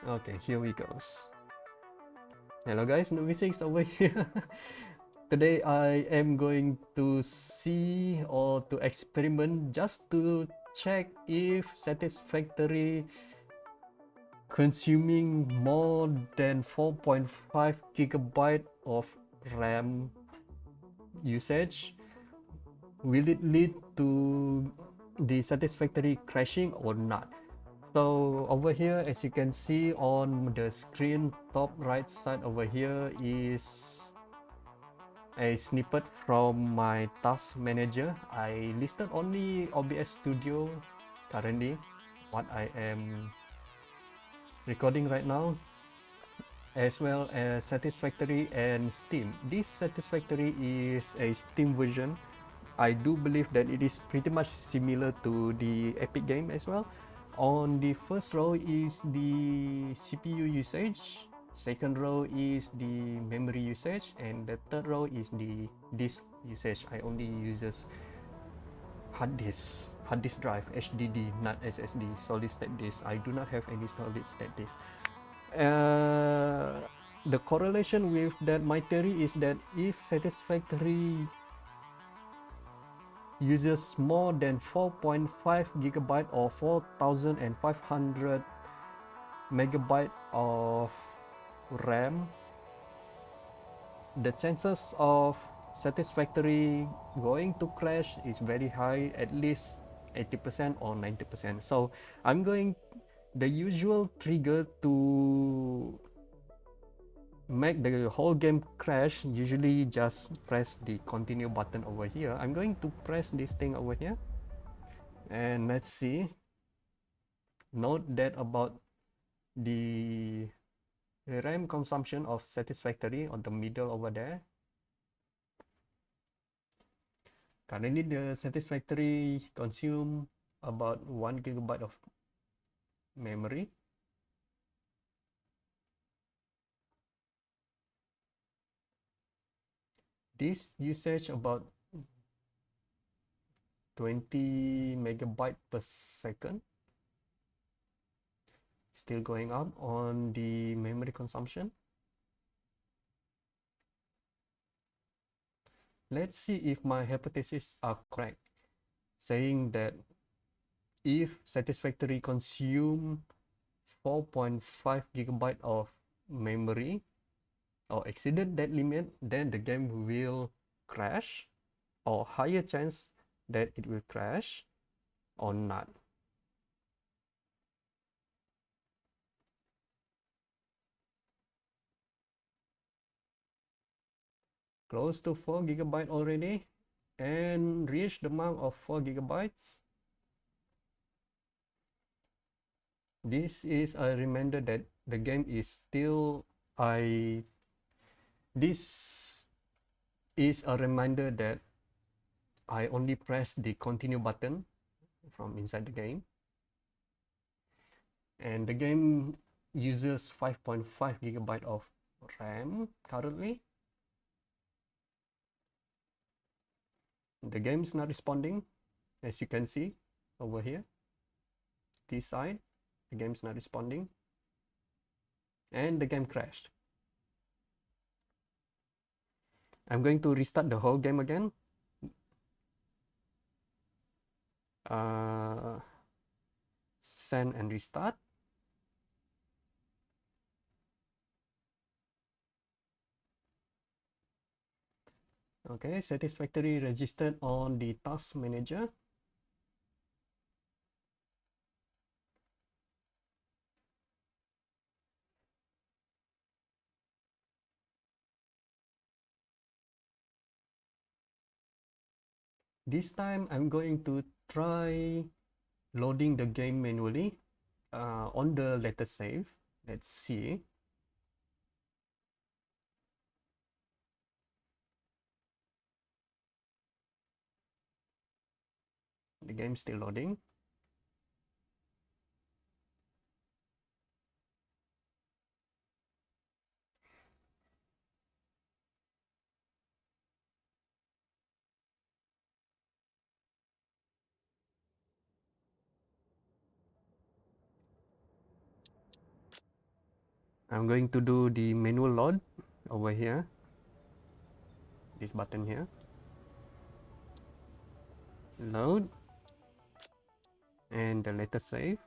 Okay, here we goes. Hello guys, Novi6 over here. Today I am going to see or to experiment just to check if Satisfactory consuming more than 4.5 gigabyte of RAM usage. Will it lead to the Satisfactory crashing or not? So over here, as you can see on the screen top right side over here is a snippet from my task manager. I listed only OBS Studio currently, what I am recording right now, as well as Satisfactory and Steam. This Satisfactory is a Steam version. I do believe that it is pretty much similar to the Epic game as well. On the first row is the CPU usage, second row is the memory usage, and the third row is the disk usage. I only uses hard disk drive, HDD, not SSD, solid state disk. I do not have any solid state disk. The correlation with that, my theory is that if Satisfactory uses more than 4.5 gigabyte or 4500 megabyte of RAM, the chances of Satisfactory going to crash is very high, at least 80% or 90%. So I'm going, the usual trigger to make the whole game crash, usually just press the continue button over here. I'm going to press this thing over here and let's see. Note that about the RAM consumption of Satisfactory on the middle over there. Currently the Satisfactory consume about 1 gigabyte of memory. This usage about 20 megabyte per second. Still going up on the memory consumption. Let's see if my hypotheses are correct, saying that if Satisfactory consume 4.5 gigabyte of memory or exceeded that limit, then the game will crash, or higher chance that it will crash or not. Close to 4 gigabyte already and reach the mark of 4 gigabytes. This is a reminder that the game is still this is a reminder that I only press the continue button from inside the game, and the game uses 5.5 gigabyte of RAM currently. The game is not responding, as you can see over here. This side, the game is not responding, and the game crashed. I'm going to restart the whole game again. Send and restart. Okay, Satisfactory registered on the task manager. This time I'm going to try loading the game manually on the latest save. Let's see. The game's still loading. I'm going to do the manual load over here, this button here, load, and the latest save.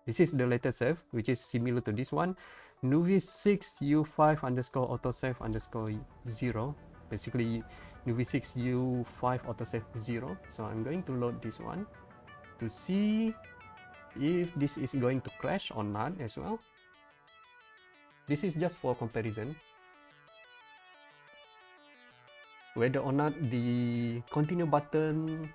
This is the latest save, which is similar to this one, nuvi6u5 underscore autosave underscore 0. Basically, nuvi6u5 autosave 0. So I'm going to load this one to see if this is going to crash or not as well. This is just for comparison, whether or not the continue button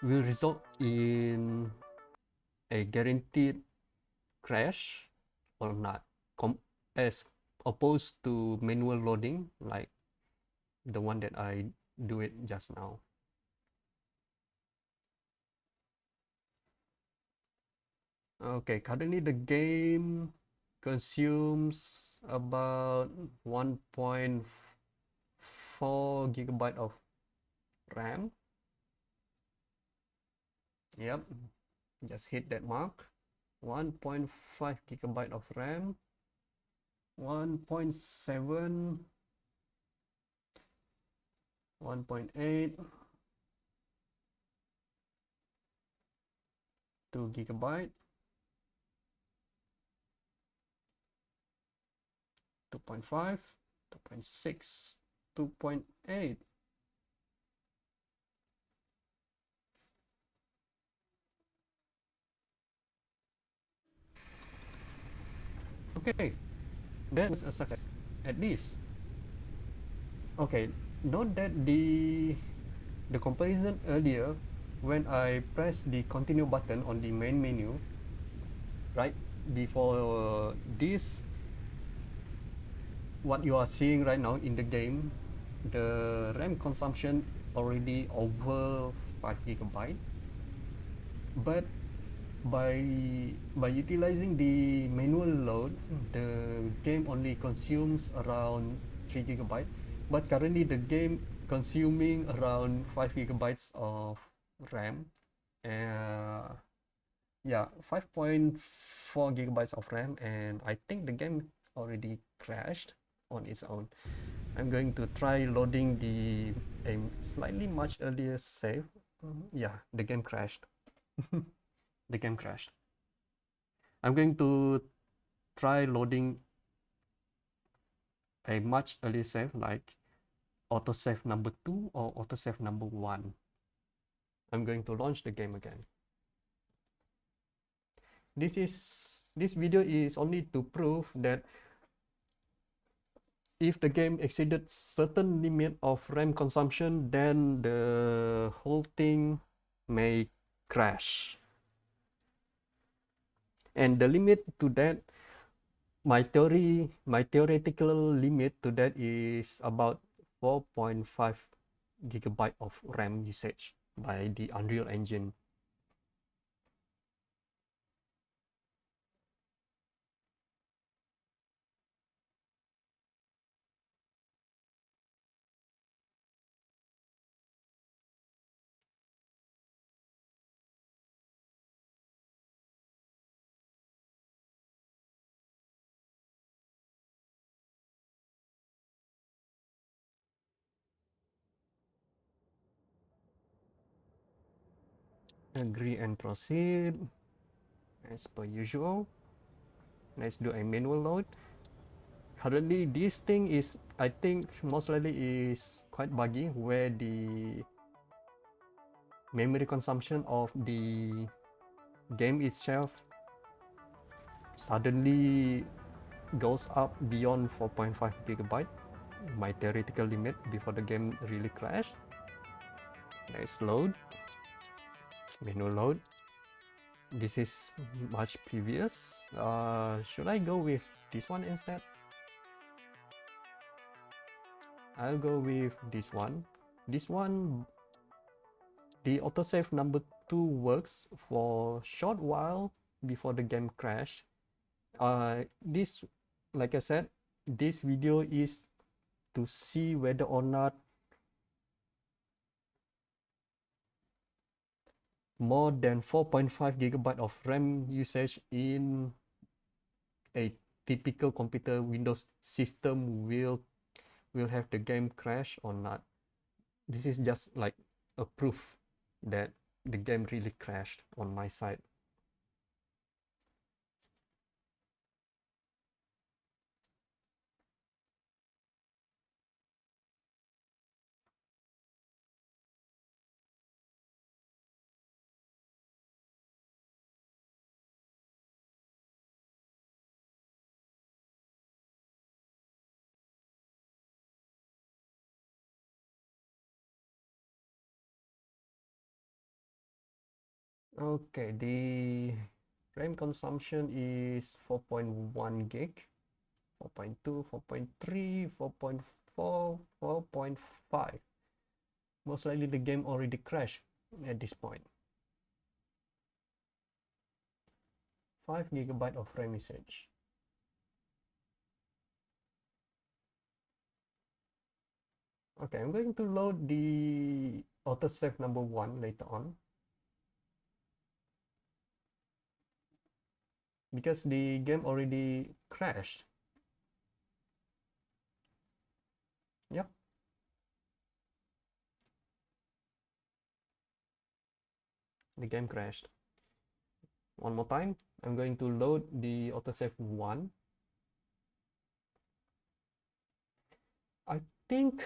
will result in a guaranteed crash or not, as opposed to manual loading like the one that I do it just now. Okay, currently the game consumes about 1.4 gigabyte of RAM. Yep, just hit that mark. 1.5 gigabyte of RAM, 1.7, 1.8, 2 gigabyte, 2.5, 2.6, 2.8. Okay, that's a success, at least. Okay, note that the comparison earlier, when I press the continue button on the main menu, right before this, what you are seeing right now in the game, the RAM consumption already over 5 gigabyte, but by utilizing the manual load, the game only consumes around 3 gigabyte, but currently the game consuming around 5 gigabytes of RAM. Yeah, 5.4 gigabytes of RAM, and I think the game already crashed on its own. I'm going to try loading the a slightly much earlier save. Yeah, the game crashed. The game crashed. I'm going to try loading a much earlier save like autosave number 2 or autosave number 1. I'm going to launch the game again. This video is only to prove that if the game exceeded certain limit of RAM consumption, then the whole thing may crash. And the limit to that, my theoretical limit to that is about 4.5 gigabyte of RAM usage by the Unreal Engine. Agree and proceed as per usual. Let's do a manual load. Currently this thing is, I think most likely is quite buggy, where the memory consumption of the game itself suddenly goes up beyond 4.5 gigabyte, my theoretical limit before the game really crashed. Let's load, manual load. This is much previous. Should I go with this one instead? I'll go with this one. This one, the autosave number 2 works for short while before the game crash. This, like I said, this video is to see whether or not more than 4.5 gigabyte of RAM usage in a typical computer Windows system will have the game crash or not. This is just like a proof that the game really crashed on my side. Okay, the RAM consumption is 4.1 gig, 4.2, 4.3, 4.4, 4.5. Most likely the game already crashed at this point. 5 gigabyte of RAM usage. Okay, I'm going to load the autosave number 1 later on, because the game already crashed. Yep, the game crashed. One more time, I'm going to load the autosave 1. I think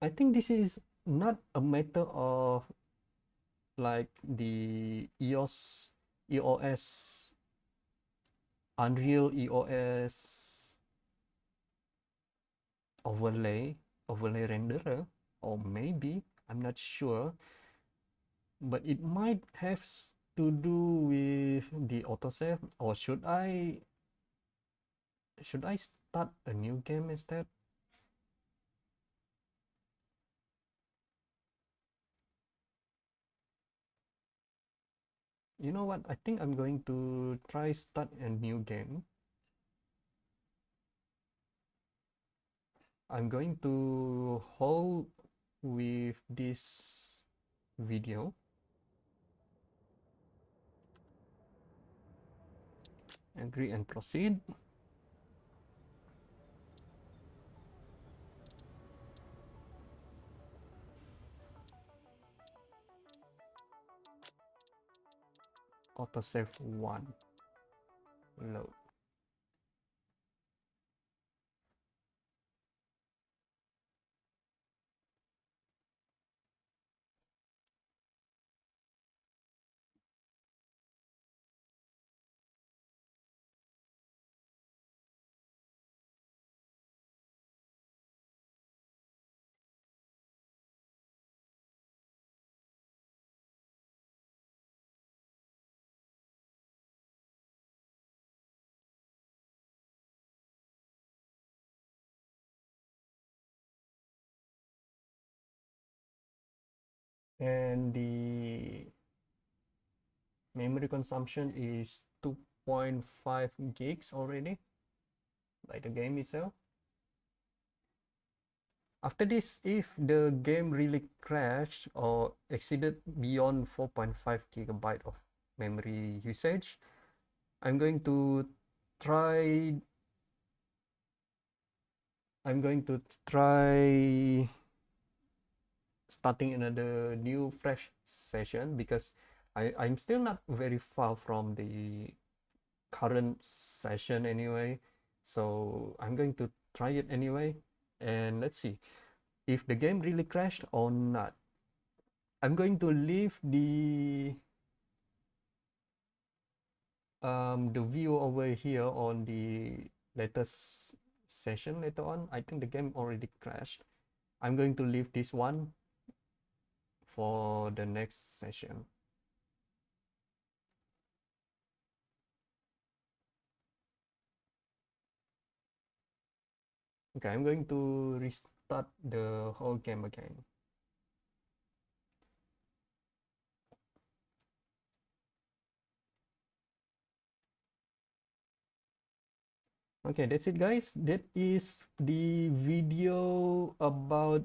I think this is not a matter of like the EOS Unreal EOS overlay renderer, or maybe I'm not sure, but it might have to do with the autosave. Or should I start a new game instead? You know what, I think I'm going to try start a new game. I'm going to hold with this video. Agree and proceed. Autosave 1. Load. And the memory consumption is 2.5 gigs already by the game itself. After this, if the game really crashed or exceeded beyond 4.5 gigabyte of memory usage, I'm going to try I'm going to try starting another new fresh session, because I'm still not very far from the current session anyway. So I'm going to try it anyway, and let's see if the game really crashed or not. I'm going to leave the view over here on the latest session later on. I think the game already crashed. I'm going to leave this one for the next session. Okay, I'm going to restart the whole game again. Okay, that's it guys. That is the video about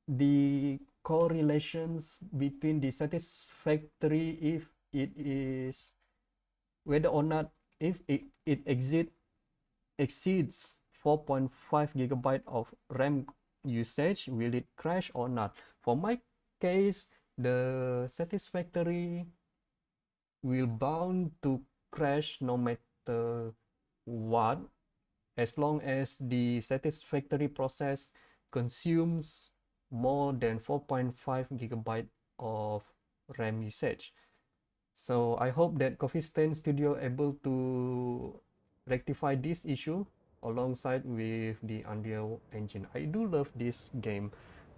the correlations between the Satisfactory, if it is whether or not if it exceeds 4.5 gigabyte of RAM usage, will it crash or not? For my case, the Satisfactory will bound to crash no matter what, as long as the Satisfactory process consumes more than 4.5 gigabyte of RAM usage. So I hope that Coffee Stain Studio able to rectify this issue alongside with the Unreal Engine. I do love this game.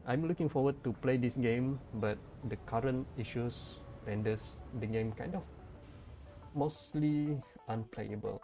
I'm looking forward to play this game, but the current issues renders the game kind of mostly unplayable.